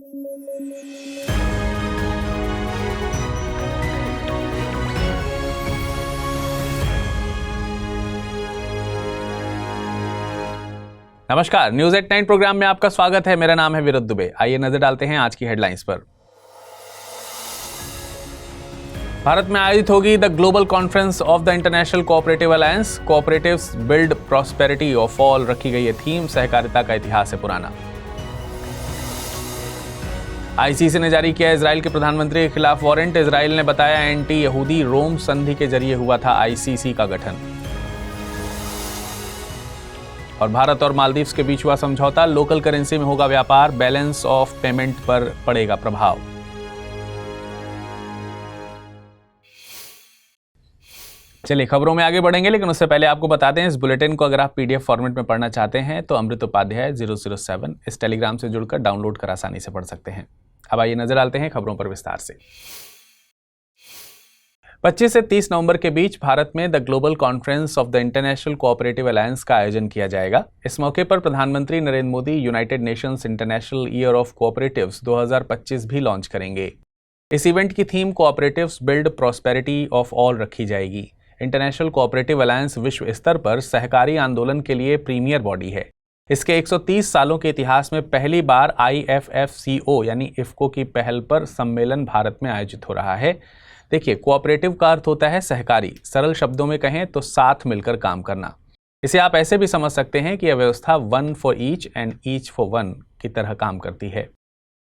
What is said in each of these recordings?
नमस्कार, news at 9 programme में आपका स्वागत है। मेरा नाम है विरुद्ध दुबे। आइए नजर डालते हैं आज की हेडलाइंस पर। भारत में आयोजित होगी the global conference of the international cooperative alliance. Cooperatives build prosperity of all रखी गई है थीम। सहकारिता का इतिहास है पुराना। आईसीसी ने जारी किया इजराइल के प्रधानमंत्री के खिलाफ वारंट। इजराइल ने बताया एंटी यहूदी रोम संधि के जरिए हुआ था आईसीसी का गठन। और भारत और मालदीव्स के बीच हुआ समझौता। लोकल करेंसी में होगा व्यापार। बैलेंस ऑफ पेमेंट पर पड़ेगा प्रभाव। चलिए खबरों में आगे बढ़ेंगे, लेकिन उससे पहले आपको बता दें इस बुलेटिन को अगर आप पीडीएफ फॉर्मेट में पढ़ना चाहते हैं तो अमृत उपाध्याय 007 इस टेलीग्राम से जुड़कर डाउनलोड कर आसानी से पढ़ सकते हैं। अब आइए नजर डालते हैं खबरों पर विस्तार से। 25 से 30 नवंबर के बीच भारत में the global conference of the international cooperative alliance का आयोजन किया जाएगा। इस मौके पर प्रधानमंत्री Narendra Modi United Nations international year of cooperatives 2025 भी लॉन्च करेंगे। इस इवेंट की theme cooperatives build prosperity of all रखी जाएगी। इंटरनेशनल कोऑपरेटिव अलायंस विश्व स्तर पर सहकारी आंदोलन के लिए प्रीमियर बॉडी है। इसके 130 सालों के इतिहास में पहली बार IFFCO यानी इफ्को की पहल पर सम्मेलन भारत में आयोजित हो रहा है। देखिए, कोऑपरेटिव का अर्थ होता है सहकारी। सरल शब्दों में कहें तो साथ मिलकर काम करना। इसे आप ऐसे भी समझ सकते हैं कि यह व्यवस्था one for each and each for one की तरह काम करती है।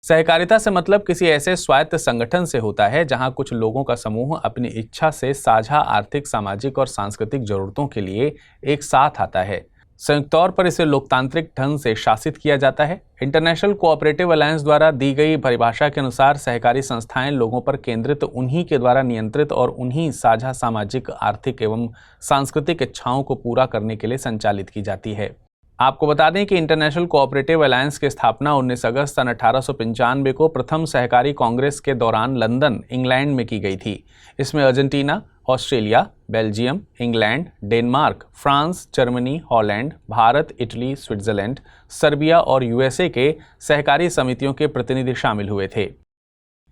सहकारिता से मतलब किसी ऐसे स्वायत्त संगठन से होता है जहां कुछ लोगों का समूह अपनी इच्छा से साझा आर्थिक, सामाजिक और सांस्कृतिक जरूरतों के लिए एक साथ आता है। संयुक्त तौर पर इसे लोकतांत्रिक ढंग से शासित किया जाता है। इंटरनेशनल कोऑपरेटिव अलायंस द्वारा दी गई परिभाषा के अनुसार सहकारी संस्थाएं लोगों पर केंद्रित, उन्हीं के द्वारा नियंत्रित और उन्हीं साझा सामाजिक, आर्थिक एवं सांस्कृतिक इच्छाओं को पूरा करने के लिए संचालित की जाती है। आपको बता दें कि इंटरनेशनल कोऑपरेटिव अलायंस की स्थापना 19 अगस्त सन 1895 को प्रथम सहकारी कांग्रेस के दौरान लंदन, इंग्लैंड में की गई थी। इसमें Argentina, Australia, Belgium, England, Denmark, France, Germany, Holland, Bharat, Italy, Switzerland, Serbia और यूएसए के सहकारी समितियों के प्रतिनिधि शामिल हुए थे।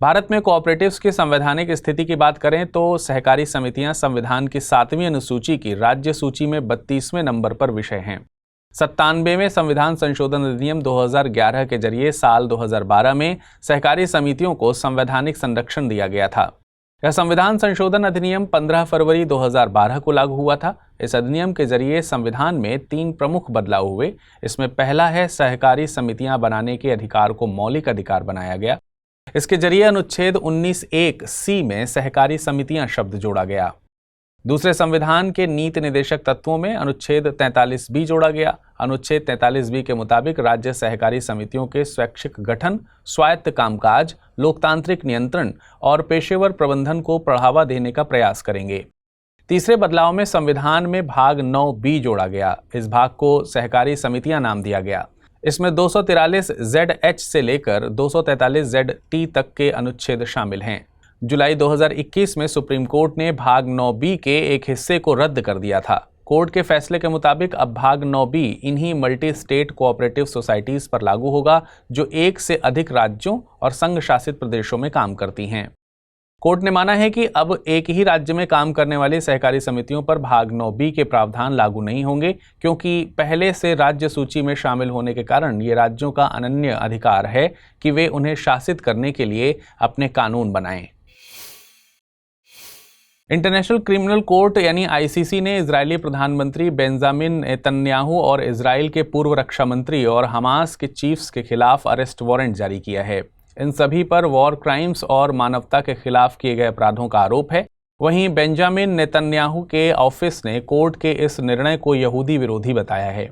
भारत में कोऑपरेटिव्स की संवैधानिक स्थिति की बात करें तो सहकारी समितियां संविधान की 7वीं अनुसूची की राज्य सूची में 32वें नंबर पर विषय हैं। 97वें संविधान संशोधन अधिनियम 2011 के जरिए साल 2012 में सहकारी समितियों को संवैधानिक संरक्षण दिया गया था। यह संविधान संशोधन अधिनियम 15 फरवरी 2012 को लागू हुआ था। इस अधिनियम के जरिए संविधान में 3 प्रमुख बदलाव हुए। इसमें पहला है सहकारी समितियां बनाने के अधिकार को मौलिक अधिकार बनाया गया। इसके जरिए अनुच्छेद 19(1)(c) में सहकारी समितियां शब्द जोड़ा गया। दूसरे, संविधान के नीति निदेशक तत्वों में अनुच्छेद 43B जोड़ा गया। अनुच्छेद 43B के मुताबिक राज्य सहकारी समितियों के स्वैच्छिक गठन, स्वायत्त कामकाज, लोकतांत्रिक नियंत्रण और पेशेवर प्रबंधन को बढ़ावा देने का प्रयास करेंगे। तीसरे बदलाव में संविधान में भाग 9B जोड़ा गया। इस भाग को सहकारी समितियां नाम दिया गया। इसमें 243ZH से लेकर 243ZT तक के अनुच्छेद शामिल हैं। जुलाई 2021 में सुप्रीम कोर्ट ने भाग 9B के एक हिस्से को रद्द कर दिया था। कोर्ट के फैसले के मुताबिक अब भाग 9B इन्हीं मल्टी स्टेट कोऑपरेटिव सोसाइटीज पर लागू होगा जो एक से अधिक राज्यों और संघ शासित प्रदेशों में काम करती हैं। कोर्ट ने माना है कि अब एक ही राज्य में काम करने वाली सहकारी समितियों पर भाग 9B के प्रावधान लागू नहीं होंगे, क्योंकि पहले से राज्य सूची में शामिल होने के कारण ये राज्यों का अनन्य अधिकार है कि वे उन्हें शासित करने के लिए अपने कानून बनाएं। इंटरनेशनल क्रिमिनल कोर्ट यानी ICC ने इजरायली प्रधानमंत्री बेंजामिन नेतन्याहू और इजराइल के पूर्व रक्षा मंत्री और हमास के चीफ्स के खिलाफ अरेस्ट वारंट जारी किया है। इन सभी पर वॉर क्राइम्स और मानवता के खिलाफ किए गए अपराधों का आरोप है। वहीं बेंजामिन नेतन्याहू के ऑफिस ने कोर्ट के इस निर्णय को यहूदी विरोधी बताया है।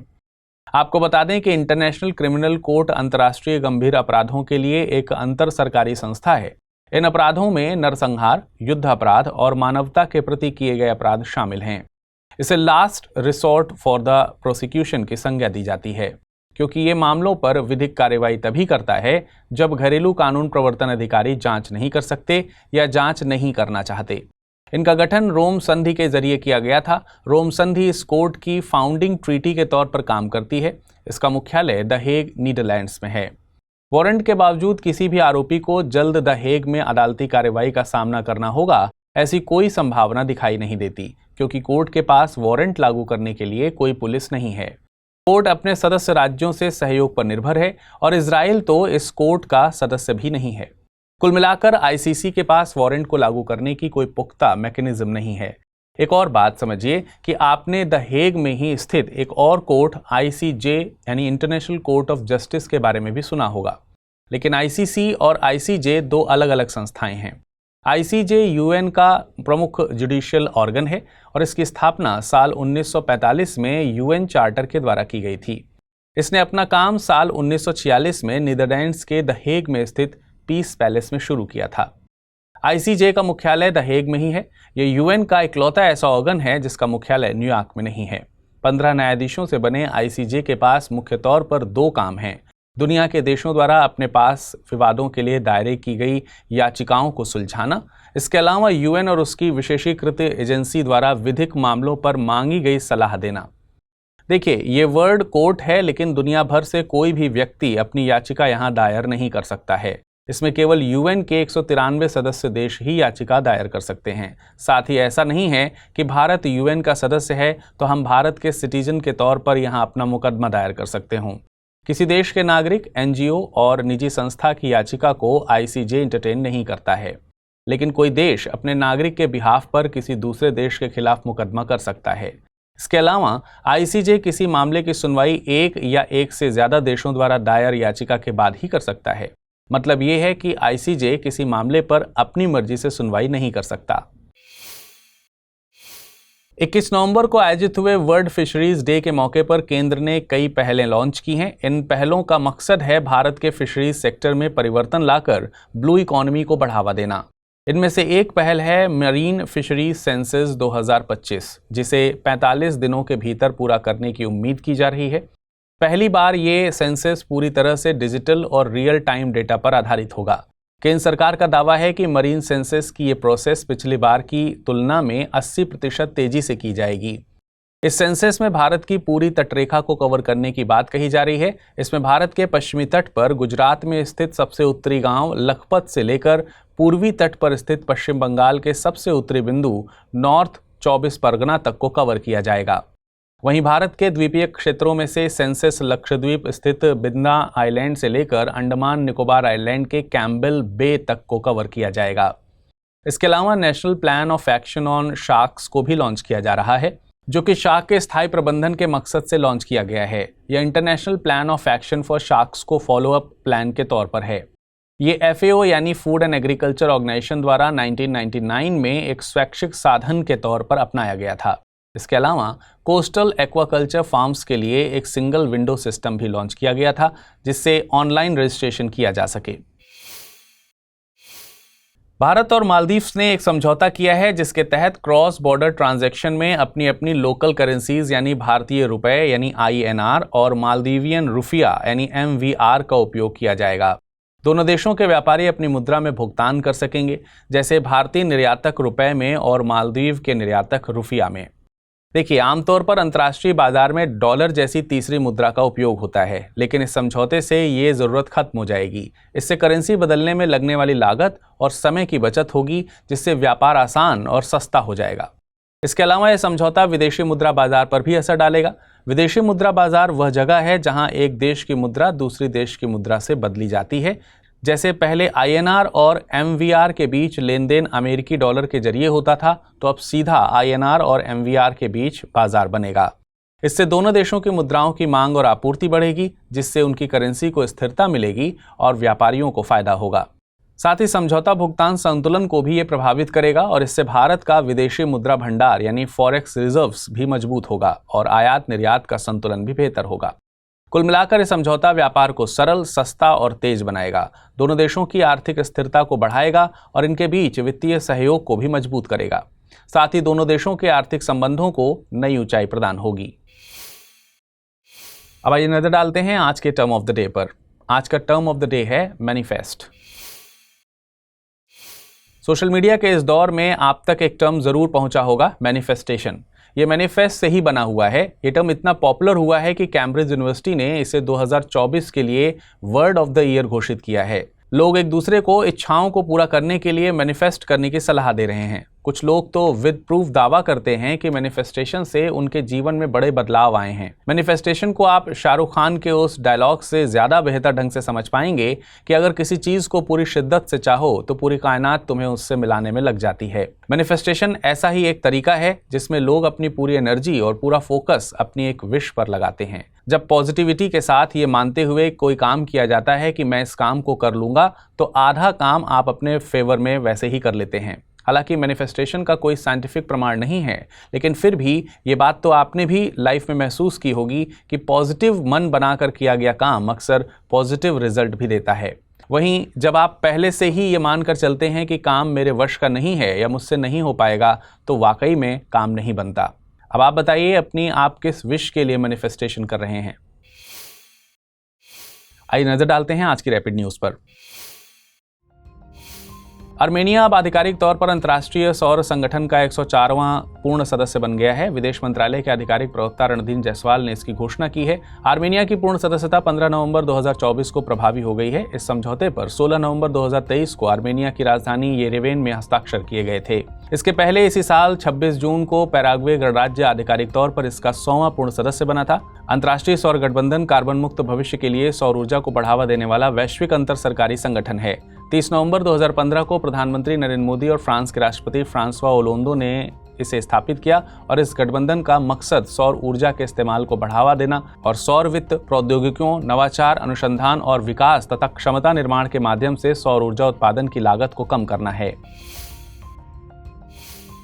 आपको बता दें कि इंटरनेशनल क्रिमिनल कोर्ट अंतर्राष्ट्रीय गंभीर अपराधों के लिए एक अंतर सरकारी संस्था है। इन अपराधों में नरसंहार, युद्ध अपराध और मानवता के प्रति किए गए अपराध शामिल हैं। इसे last resort for the prosecution की संज्ञा दी जाती है, क्योंकि ये मामलों पर विधिक कार्रवाई तभी करता है जब घरेलू कानून प्रवर्तन अधिकारी जांच नहीं कर सकते या जांच नहीं करना चाहते। इनका गठन रोम संधि के जरिए किया गया था। रोम संधि इस कोर्ट की फाउंडिंग ट्रीटी के तौर पर काम करती है। इसका मुख्यालय द हेग, नीदरलैंड्स में है। वारंट के बावजूद किसी भी आरोपी को जल्द द हेग में अदालती कार्रवाई का सामना करना होगा, ऐसी कोई संभावना दिखाई नहीं देती, क्योंकि कोर्ट के पास वारंट लागू करने के लिए कोई पुलिस नहीं है। कोर्ट अपने सदस्य राज्यों से सहयोग पर निर्भर है और इजराइल तो इस कोर्ट का सदस्य भी नहीं है। कुल मिलाकर आईसीसी के पास वारंट को लागू करने की कोई पुख्ता मैकेनिज्म नहीं है। एक और बात समझिए कि आपने द हेग में ही स्थित एक और कोर्ट आईसीजे यानी इंटरनेशनल कोर्ट ऑफ जस्टिस के बारे में भी सुना होगा, लेकिन आईसीसी और आईसीजे दो अलग अलग संस्थाएं हैं। आईसीजे यूएन का प्रमुख जुडिशियल ऑर्गन है और इसकी स्थापना साल 1945 में यूएन चार्टर के द्वारा की गई थी। इसने अपना काम साल 1946 में नीदरलैंड्स के द हेग में स्थित पीस पैलेस में शुरू किया था। आईसीजे का मुख्यालय द हेग में ही है। यह यूएन का इकलौता ऐसा ऑर्गन है जिसका मुख्यालय न्यूयॉर्क में नहीं है। 15 न्यायाधीशों से बने आईसीजे के पास मुख्य तौर पर दो काम हैं: दुनिया के देशों द्वारा अपने पास विवादों के लिए दायर की गई याचिकाओं को सुलझाना, इसके अलावा यूएन और उसकी विशेषीकृत एजेंसी द्वारा विधिक मामलों पर मांगी गई सलाह देना। देखिए, ये वर्ड कोर्ट है, लेकिन दुनिया भर से कोई भी व्यक्ति अपनी याचिका यहाँ दायर नहीं कर सकता है। इसमें केवल यूएन के 193 सदस्य देश ही याचिका दायर कर सकते हैं। साथ ही ऐसा नहीं है कि भारत यूएन का सदस्य है तो हम भारत के सिटीजन के तौर पर यहाँ अपना मुकदमा दायर कर सकते हों। किसी देश के नागरिक, एनजीओ और निजी संस्था की याचिका को आईसीजे एंटरटेन नहीं करता है, लेकिन कोई देश अपने नागरिक के बिहाफ पर किसी दूसरे देश के खिलाफ मुकदमा कर सकता है। इसके अलावा आईसीजे किसी मामले की सुनवाई एक या एक से ज्यादा देशों द्वारा दायर याचिका के बाद ही कर सकता है। मतलब यह है कि आईसीजे किसी मामले पर अपनी मर्जी से सुनवाई नहीं कर सकता। 21 नवंबर को आयोजित हुए वर्ल्ड फिशरीज डे के मौके पर केंद्र ने कई पहलें लॉन्च की हैं। इन पहलों का मकसद है भारत के फिशरीज सेक्टर में परिवर्तन लाकर ब्लू इकोनॉमी को बढ़ावा देना। इनमें से एक पहल है मरीन फिशरीज सेंसस 2025, जिसे 45 दिनों के भीतर पूरा करने की उम्मीद की जा रही है। पहली बार ये सेंसस पूरी तरह से डिजिटल और रियल टाइम डेटा पर आधारित होगा। केंद्र सरकार का दावा है कि मरीन सेंसस की ये प्रोसेस पिछली बार की तुलना में 80% तेजी से की जाएगी। इस सेंसस में भारत की पूरी तटरेखा को कवर करने की बात कही जा रही है। इसमें भारत के पश्चिमी तट पर गुजरात में स्थित सबसे उत्तरी गांव लखपत से लेकर पूर्वी तट पर स्थित पश्चिम बंगाल के सबसे उत्तरी बिंदु नॉर्थ 24 परगना तक को कवर किया जाएगा। वहीं भारत के द्वीपीय क्षेत्रों में से सेंसस लक्षद्वीप स्थित बिंदा आइलैंड से लेकर अंडमान निकोबार आइलैंड के कैम्बेल बे तक को कवर किया जाएगा। इसके अलावा national plan of action on sharks को भी लॉन्च किया जा रहा है, जो कि शार्क के स्थायी प्रबंधन के मकसद से लॉन्च किया गया है। यह international plan of action for sharks को फॉलो अप प्लान के तौर पर है। ये FAO यानी फूड एंड एग्रीकल्चर ऑर्गेनाइजेशन द्वारा 1999 में एक स्वैच्छिक साधन के तौर पर अपनाया गया था। इसके अलावा कोस्टल एक्वाकल्चर फार्म्स के लिए एक सिंगल विंडो सिस्टम भी लॉन्च किया गया था, जिससे ऑनलाइन रजिस्ट्रेशन किया जा सके। भारत और मालदीव्स ने एक समझौता किया है जिसके तहत क्रॉस बॉर्डर ट्रांजैक्शन में अपनी अपनी लोकल करेंसीज यानी भारतीय रुपए यानी INR और मालदीवियन रुफिया यानी MVR का उपयोग किया जाएगा। दोनों देशों के व्यापारी अपनी मुद्रा में भुगतान कर सकेंगे, जैसे भारतीय निर्यातक रुपए में और मालदीव के निर्यातक रुफिया में। देखिए, आमतौर पर अंतर्राष्ट्रीय बाजार में डॉलर जैसी तीसरी मुद्रा का उपयोग होता है, लेकिन इस समझौते से ये जरूरत खत्म हो जाएगी। इससे करेंसी बदलने में लगने वाली लागत और समय की बचत होगी, जिससे व्यापार आसान और सस्ता हो जाएगा। इसके अलावा यह समझौता विदेशी मुद्रा बाजार पर भी असर डालेगा। विदेशी मुद्रा बाजार वह जगह है जहां एक देश की मुद्रा दूसरी देश की मुद्रा से बदली जाती है। जैसे पहले INR और MVR के बीच लेन देन अमेरिकी डॉलर के जरिए होता था, तो अब सीधा INR और MVR के बीच बाजार बनेगा। इससे दोनों देशों की मुद्राओं की मांग और आपूर्ति बढ़ेगी, जिससे उनकी करेंसी को स्थिरता मिलेगी और व्यापारियों को फायदा होगा। साथ ही समझौता भुगतान संतुलन को भी ये प्रभावित करेगा और इससे भारत का विदेशी मुद्रा भंडार यानी फॉरेक्स रिजर्व्स भी मजबूत होगा और आयात निर्यात का संतुलन भी बेहतर होगा। कुल मिलाकर यह समझौता व्यापार को सरल, सस्ता और तेज बनाएगा, दोनों देशों की आर्थिक स्थिरता को बढ़ाएगा और इनके बीच वित्तीय सहयोग को भी मजबूत करेगा। साथ ही दोनों देशों के आर्थिक संबंधों को नई ऊंचाई प्रदान होगी। अब आइए नजर डालते हैं आज के टर्म ऑफ द डे पर। आज का टर्म ऑफ द डे है मैनिफेस्ट। सोशल मीडिया के इस दौर में आप तक एक टर्म जरूर पहुंचा होगा, मैनिफेस्टेशन। ये मैनिफेस्ट से ही बना हुआ है। ये टर्म इतना पॉपुलर हुआ है कि कैम्ब्रिज यूनिवर्सिटी ने इसे 2024 के लिए वर्ड ऑफ द ईयर घोषित किया है। लोग एक दूसरे को इच्छाओं को पूरा करने के लिए मैनिफेस्ट करने की सलाह दे रहे हैं। कुछ लोग तो विद प्रूफ दावा करते हैं कि मैनिफेस्टेशन से उनके जीवन में बड़े बदलाव आए हैं। मैनिफेस्टेशन को आप शाहरुख खान के उस डायलॉग से ज्यादा बेहतर ढंग से समझ पाएंगे कि अगर किसी चीज को पूरी शिद्दत से चाहो तो पूरी कायनात तुम्हें उससे मिलाने में लग जाती है। मैनिफेस्टेशन ऐसा ही एक तरीका है जिसमें लोग अपनी पूरी एनर्जी और पूरा फोकस अपनी एक विश पर लगाते हैं। जब पॉजिटिविटी के साथ ये मानते हुए कोई काम किया जाता है कि मैं इस काम को कर लूंगा, तो आधा काम आप अपने फेवर में वैसे ही कर लेते हैं। हालांकि मैनिफेस्टेशन का कोई साइंटिफिक प्रमाण नहीं है, लेकिन फिर भी ये बात तो आपने भी लाइफ में महसूस की होगी कि पॉजिटिव मन बनाकर किया गया काम अक्सर पॉजिटिव रिजल्ट भी देता है। वहीं जब आप पहले से ही ये मानकर चलते हैं कि काम मेरे वश का नहीं है या मुझसे नहीं हो पाएगा, तो वाकई में काम नहीं बनता। अब आप बताइए, अपनी आप किस विश के लिए मैनिफेस्टेशन कर रहे हैं? आइए नजर डालते हैं आज की रैपिड न्यूज पर। आर्मेनिया अब आधिकारिक तौर पर अंतर्राष्ट्रीय सौर संगठन का 104वां पूर्ण सदस्य बन गया है। विदेश मंत्रालय के आधिकारिक प्रवक्ता रणदीप जायसवाल ने इसकी घोषणा की है। आर्मेनिया की पूर्ण सदस्यता 15 नवंबर 2024 को प्रभावी हो गई है। इस समझौते पर 16 नवंबर 2023 को आर्मेनिया की राजधानी येरेवन में हस्ताक्षर किए गए थे। इसके पहले इसी साल 26 जून को पैराग्वे गणराज्य आधिकारिक तौर पर इसका 100वां पूर्ण सदस्य बना था। अंतर्राष्ट्रीय सौर गठबंधन कार्बन मुक्त भविष्य के लिए सौर ऊर्जा को बढ़ावा देने वाला वैश्विक अंतर सरकारी संगठन है। 30 नवंबर 2015 को प्रधानमंत्री नरेंद्र मोदी और फ्रांस के राष्ट्रपति फ्रांसवा ओलोंदो ने इसे स्थापित किया और इस गठबंधन का मकसद सौर ऊर्जा के इस्तेमाल को बढ़ावा देना और सौर वित्त प्रौद्योगिकियों, नवाचार, अनुसंधान और विकास तथा क्षमता निर्माण के माध्यम से सौर ऊर्जा उत्पादन की लागत को कम करना है।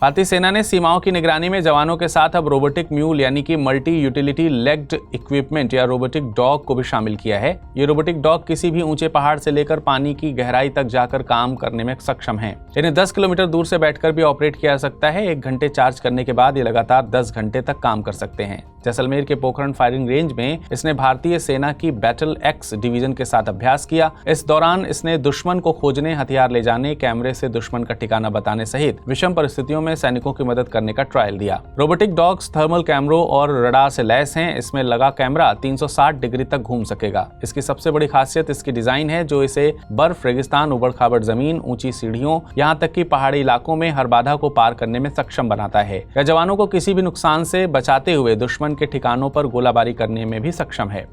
भारतीय सेना ने सीमाओं की निगरानी में जवानों के साथ अब रोबोटिक म्यूल यानी कि मल्टी यूटिलिटी लेग्ड इक्विपमेंट या रोबोटिक डॉग को भी शामिल किया है। ये रोबोटिक डॉग किसी भी ऊंचे पहाड़ से लेकर पानी की गहराई तक जाकर काम करने में सक्षम है। इन्हें 10 किलोमीटर दूर से बैठकर भी ऑपरेट किया जा सकता है। 1 घंटे चार्ज करने के बाद ये लगातार 10 घंटे तक काम कर सकते हैं। जैसलमेर के पोखरण फायरिंग रेंज में इसने भारतीय सेना की बैटल एक्स डिवीजन के साथ अभ्यास किया। इस दौरान इसने दुश्मन को खोजने, हथियार ले जाने, कैमरे से दुश्मन का ठिकाना बताने सहित विषम परिस्थितियों में सैनिकों की मदद करने का ट्रायल दिया। रोबोटिक डॉग्स थर्मल कैमरों और रडार से लैस हैं। इसमें लगा कैमरा 360 डिग्री तक घूम सकेगा। इसकी सबसे बड़ी खासियत इसकी डिजाइन है, जो इसे बर्फ, रेगिस्तान, उबड़-खाबड़ जमीन, ऊंची सीढ़ियों, यहाँ तक कि पहाड़ी इलाकों में हर बाधा को पार करने में सक्षम बनाता है। यह जवानों को किसी भी नुकसान से बचाते हुए दुश्मन के ठिकानों पर गोलाबारी करने में भी सक्षम है।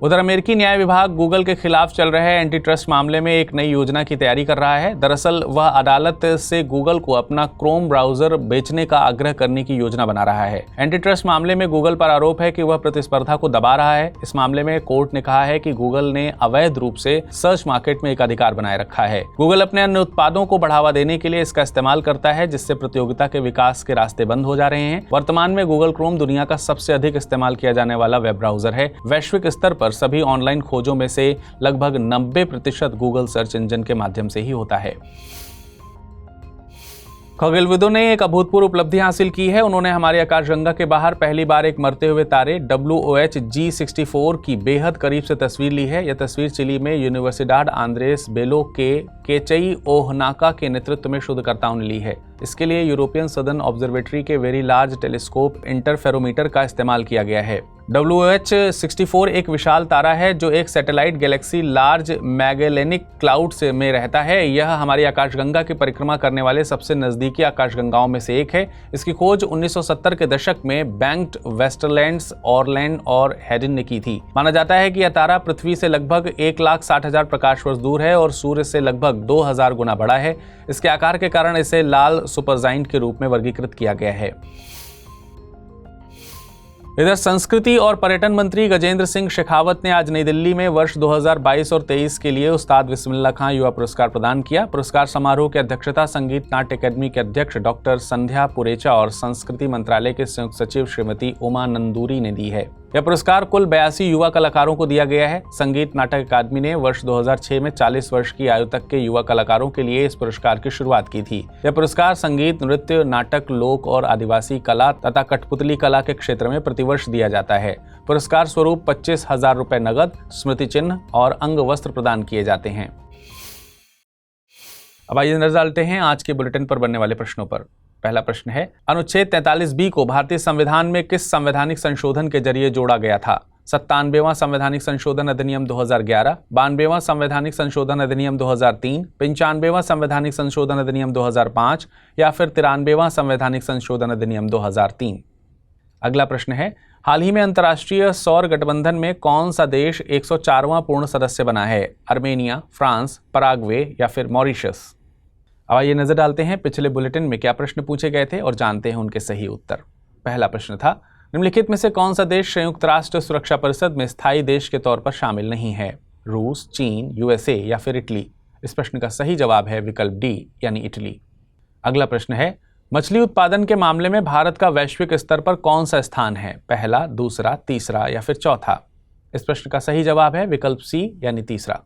उधर अमेरिकी न्याय विभाग गूगल के खिलाफ चल रहे एंटी ट्रस्ट मामले में एक नई योजना की तैयारी कर रहा है। दरअसल वह अदालत से गूगल को अपना क्रोम ब्राउजर बेचने का आग्रह करने की योजना बना रहा है। एंटी ट्रस्ट मामले में गूगल पर आरोप है कि वह प्रतिस्पर्धा को दबा रहा है। इस मामले में कोर्ट ने कहा है कि गूगल ने अवैध रूप से सर्च मार्केट में एक अधिकार बनाए रखा है। गूगल अपने अन्य उत्पादों को बढ़ावा देने के लिए इसका इस्तेमाल करता है, जिससे प्रतियोगिता के विकास के रास्ते बंद हो जा रहे हैं। वर्तमान में गूगल क्रोम दुनिया का सबसे अधिक इस्तेमाल किया जाने वाला वेब ब्राउजर है। वैश्विक स्तर पर सभी ऑनलाइन खोजों में से लगभग 90% गूगल सर्च इंजन के माध्यम से ही होता है। खगोलविदों ने एक अभूतपूर्व उपलब्धि हासिल की है। उन्होंने हमारी आकाशगंगा के बाहर पहली बार एक मरते हुए तारे WOH G64 की बेहद करीब से तस्वीर ली है। यह तस्वीर चिली में यूनिवर्सिडाड आंद्रेस बेलो के केचई ओहनाका के नेतृत्व में शोधकर्ताओं ने ली है। इसके लिए यूरोपियन सदर्न ऑब्जर्वेटरी के वेरी लार्ज टेलीस्कोप इंटरफेरोमीटर का इस्तेमाल किया गया है। WOH 64 एक विशाल तारा है जो एक सैटेलाइट गैलेक्सी लार्ज मैगेलेनिक क्लाउड से में रहता है। यह हमारी आकाशगंगा की परिक्रमा करने वाले सबसे नजदीकी आकाशगंगाओं में से एक है। इसकी खोज 1970 के दशक में बैंक्ड, वेस्टरलैंड्स, ऑरलैंड और हेडिन ने की थी। माना जाता है कि यह तारा पृथ्वी से लगभग 1,60,000 प्रकाश वर्ष दूर है और सूर्य से लगभग 2000 गुना बड़ा है। इसके आकार के कारण इसे लाल सुपरजाइंट के रूप में वर्गीकृत किया गया है। इधर संस्कृति और पर्यटन मंत्री गजेंद्र सिंह शेखावत ने आज नई दिल्ली में वर्ष 2022 और 23 के लिए उस्ताद बिस्मिल्लाह खां युवा पुरस्कार प्रदान किया। पुरस्कार समारोह की अध्यक्षता संगीत नाट्य अकादमी के अध्यक्ष डॉक्टर संध्या पुरेचा और संस्कृति मंत्रालय के संयुक्त सचिव श्रीमती उमा नंदूरी ने दी है। यह पुरस्कार कुल 82 युवा कलाकारों को दिया गया है। संगीत नाटक अकादमी ने वर्ष 2006 में 40 वर्ष की आयु तक के युवा कलाकारों के लिए इस पुरस्कार की शुरुआत की थी। यह पुरस्कार संगीत, नृत्य, नाटक, लोक और आदिवासी कला तथा कठपुतली कला के क्षेत्र में प्रतिवर्ष दिया जाता है। पुरस्कार स्वरूप 25,000 रुपए नगद, स्मृति चिन्ह और अंग वस्त्र प्रदान किए जाते हैं। अब आइए नजर डालते हैं आज के बुलेटिन पर बनने वाले प्रश्नों पर। पहला प्रश्न है, अनुच्छेद 43B को भारतीय संविधान में किस संवैधानिक संशोधन के जरिए जोड़ा गया था? 97वां संवैधानिक संशोधन अधिनियम 2011, 92वां संवैधानिक संशोधन अधिनियम 2003, 95वां संवैधानिक संशोधन अधिनियम 2005 या फिर 93वां संवैधानिक संशोधन अधिनियम 2003। अगला प्रश्न है, हाल ही में अंतर्राष्ट्रीय सौर गठबंधन में कौन सा देश 104वां पूर्ण सदस्य बना है? अर्मेनिया, फ्रांस, पराग्वे या फिर मॉरिशस। अब आइए नजर डालते हैं पिछले बुलेटिन में क्या प्रश्न पूछे गए थे और जानते हैं उनके सही उत्तर। पहला प्रश्न था, निम्नलिखित में से कौन सा देश संयुक्त राष्ट्र सुरक्षा परिषद में स्थायी देश के तौर पर शामिल नहीं है? रूस, चीन, यूएसए या फिर इटली। इस प्रश्न का सही जवाब है विकल्प डी यानी इटली। अगला प्रश्न है, मछली उत्पादन के मामले में भारत का वैश्विक स्तर पर कौन सा स्थान है? पहला, दूसरा, तीसरा या फिर चौथा। इस प्रश्न का सही जवाब है विकल्प सी यानी तीसरा।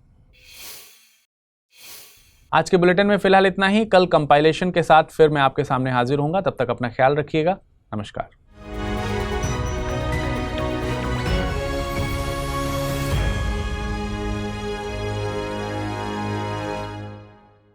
आज के बुलेटिन में फिलहाल इतना ही। कल कंपाइलेशन के साथ फिर मैं आपके सामने हाजिर होऊंगा। तब तक अपना ख्याल रखिएगा। नमस्कार।